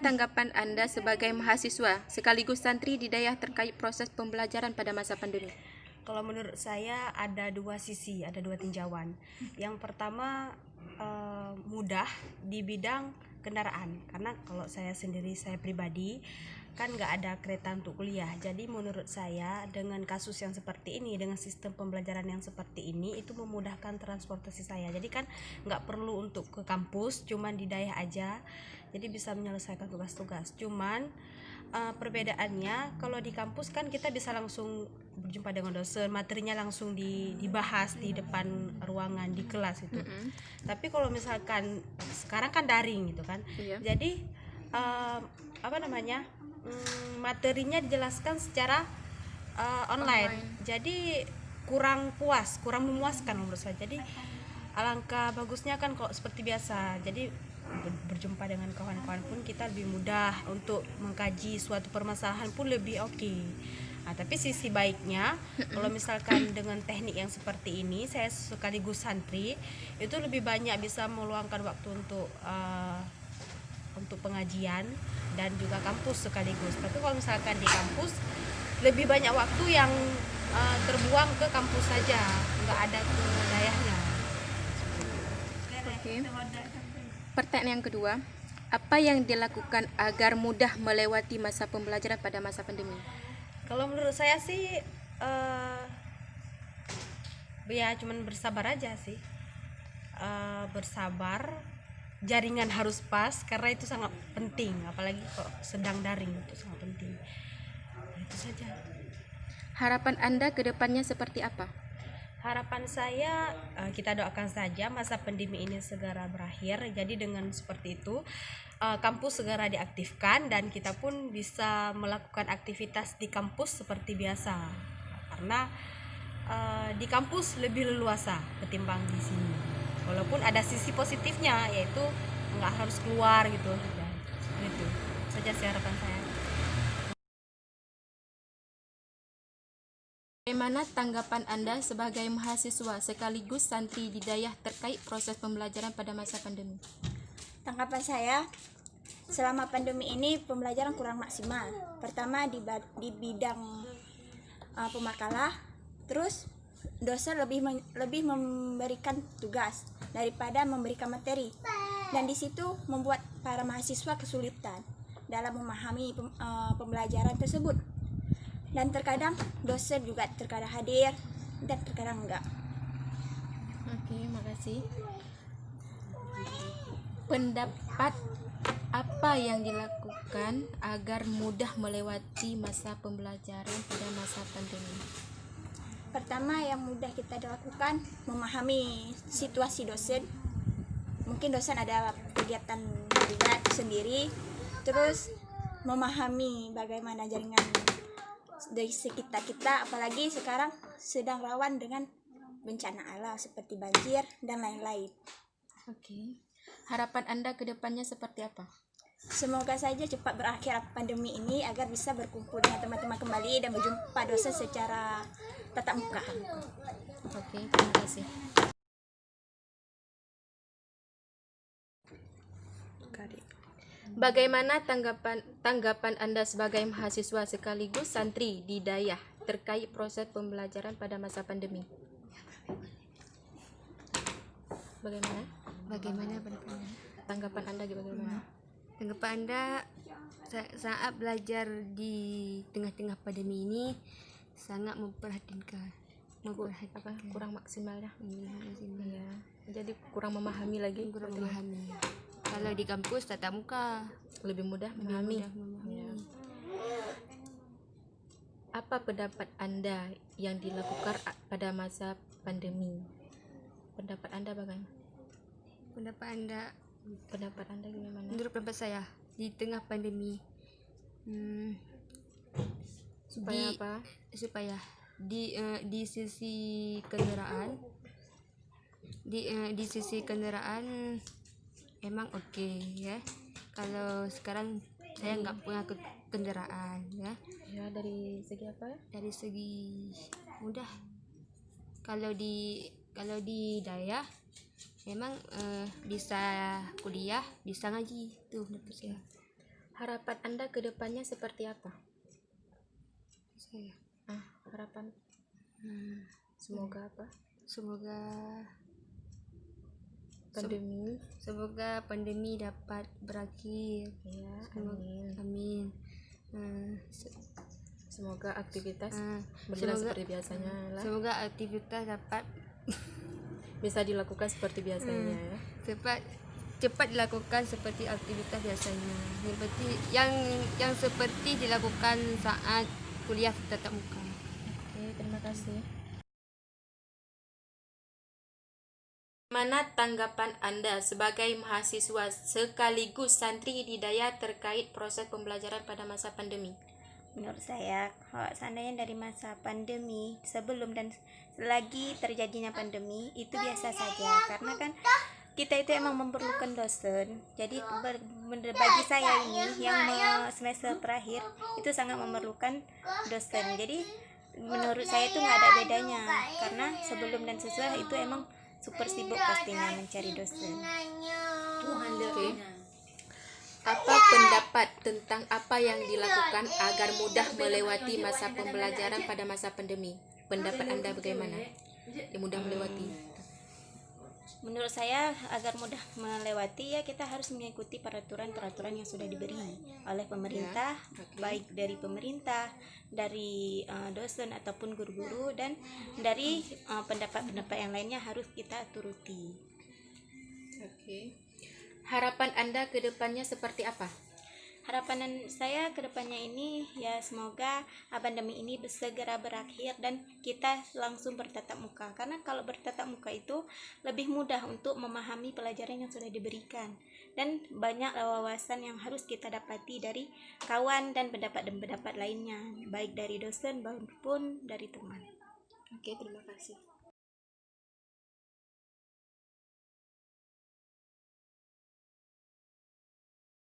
tanggapan Anda sebagai mahasiswa sekaligus santri di daerah terkait proses pembelajaran pada masa pandemi? Kalau menurut saya ada dua sisi, ada dua tinjauan. Yang pertama mudah di bidang kendaraan, karena kalau saya sendiri, saya pribadi kan nggak ada kereta untuk kuliah. Jadi menurut saya dengan kasus yang seperti ini, dengan sistem pembelajaran yang seperti ini, itu memudahkan transportasi saya. Jadi kan nggak perlu untuk ke kampus, cuman di daerah aja, jadi bisa menyelesaikan tugas-tugas. Cuman perbedaannya kalau di kampus kan kita bisa langsung berjumpa dengan dosen, materinya langsung dibahas di depan ruangan di kelas itu. Tapi kalau misalkan sekarang kan daring gitu kan, jadi materinya dijelaskan secara online. Jadi kurang puas, kurang memuaskan menurut saya. Jadi alangkah bagusnya kan kalau seperti biasa, jadi berjumpa dengan kawan-kawan pun kita lebih mudah untuk mengkaji suatu permasalahan pun lebih oke. Tapi sisi baiknya kalau misalkan dengan teknik yang seperti ini, saya sekaligus santri itu lebih banyak bisa meluangkan waktu untuk pengajian dan juga kampus sekaligus. Tapi kalau misalkan di kampus lebih banyak waktu yang terbuang ke kampus saja, nggak ada ke daerahnya. Oke. Pertanyaan yang kedua, apa yang dilakukan agar mudah melewati masa pembelajaran pada masa pandemi? Kalau menurut saya sih ya cuman bersabar aja sih. Bersabar, jaringan harus pas karena itu sangat penting, apalagi kok sedang daring, itu sangat penting. Itu saja. Harapan Anda ke depannya seperti apa? Harapan saya kita doakan saja masa pandemi ini segera berakhir. Jadi dengan seperti itu kampus segera diaktifkan dan kita pun bisa melakukan aktivitas di kampus seperti biasa. Karena di kampus lebih leluasa ketimbang di sini. Walaupun ada sisi positifnya, yaitu nggak harus keluar gitu. Dan itu saja sih harapan saya. Bagaimana tanggapan Anda sebagai mahasiswa sekaligus santri di daerah terkait proses pembelajaran pada masa pandemi? Tanggapan saya, selama pandemi ini pembelajaran kurang maksimal. Pertama di bidang pemakalah, terus dosen lebih memberikan tugas daripada memberikan materi, dan di situ membuat para mahasiswa kesulitan dalam memahami pembelajaran tersebut. Dan terkadang dosen juga terkadang hadir dan terkadang enggak. Oke, makasih. Pendapat apa yang dilakukan agar mudah melewati masa pembelajaran pada masa pandemi? Pertama yang mudah kita lakukan, memahami situasi dosen. Mungkin dosen ada kegiatan juga sendiri, terus memahami bagaimana jaringan dari sekitar kita, apalagi sekarang sedang rawan dengan bencana alam seperti banjir dan lain-lain. Oke. Harapan Anda ke depannya seperti apa? Semoga saja cepat berakhir pandemi ini agar bisa berkumpul dengan teman-teman kembali dan berjumpa dosen secara tatap muka. Oke, terima kasih. Bagaimana tanggapan Anda sebagai mahasiswa sekaligus santri di daerah terkait proses pembelajaran pada masa pandemi? Bagaimana tanggapan Anda bagaimana? Tanggapan Anda saat belajar di tengah-tengah pandemi ini sangat memperhatikan kurang maksimal ya. Iya. Jadi kurang memahami lagi. Kalau di kampus tatap muka lebih mudah memahami. Ya. Apa pendapat Anda yang dilakukan pada masa pandemi? Pendapat Anda bagaimana? Pendapat Anda gimana? Menurut pendapat saya di tengah pandemi supaya di sisi kendaraan di sisi kendaraan emang oke ya. Kalau sekarang saya nggak punya kendaraan ya. Ya, dari segi apa? Dari segi mudah. Kalau di daerah memang bisa kuliah, bisa ngaji tuh menurut saya. Harapan Anda ke depannya seperti apa? Saya Harapan hmm, semoga apa? semoga Pandemi. pandemi dapat berakhir. Ya, Semoga- amin. Amin. Hmm, Semoga aktivitas ah, berjalan semoga- seperti biasanya lah. Semoga aktivitas dapat Bisa dilakukan seperti biasanya ya. cepat dilakukan seperti aktivitas biasanya. Yang seperti dilakukan saat kuliah tatap muka. Oke, terima kasih. Mana tanggapan Anda sebagai mahasiswa sekaligus santri Hidayah terkait proses pembelajaran pada masa pandemi? Menurut saya, kalau seandainya dari masa pandemi, sebelum dan selagi terjadinya pandemi, itu biasa saja. Karena kan kita itu emang memerlukan dosen. Jadi bagi saya ini yang semester terakhir itu sangat memerlukan dosen. Jadi menurut saya itu nggak ada bedanya. Karena sebelum dan sesudah itu emang super sibuk pastinya mencari dosen. Oke. Apa pendapat tentang apa yang dilakukan agar mudah melewati masa pembelajaran pada masa pandemi? Pendapat Anda bagaimana? Yang mudah melewati. Menurut saya agar mudah melewati ya kita harus mengikuti peraturan-peraturan yang sudah diberi oleh pemerintah, baik dari pemerintah, dari dosen ataupun guru-guru, dan dari pendapat-pendapat yang lainnya harus kita turuti. Oke. Harapan Anda ke depannya seperti apa? Harapan saya ke depannya ini ya semoga pandemi ini segera berakhir dan kita langsung bertatap muka. Karena kalau bertatap muka itu lebih mudah untuk memahami pelajaran yang sudah diberikan. Dan banyak wawasan yang harus kita dapati dari kawan dan pendapat lainnya, baik dari dosen maupun dari teman. Oke, terima kasih.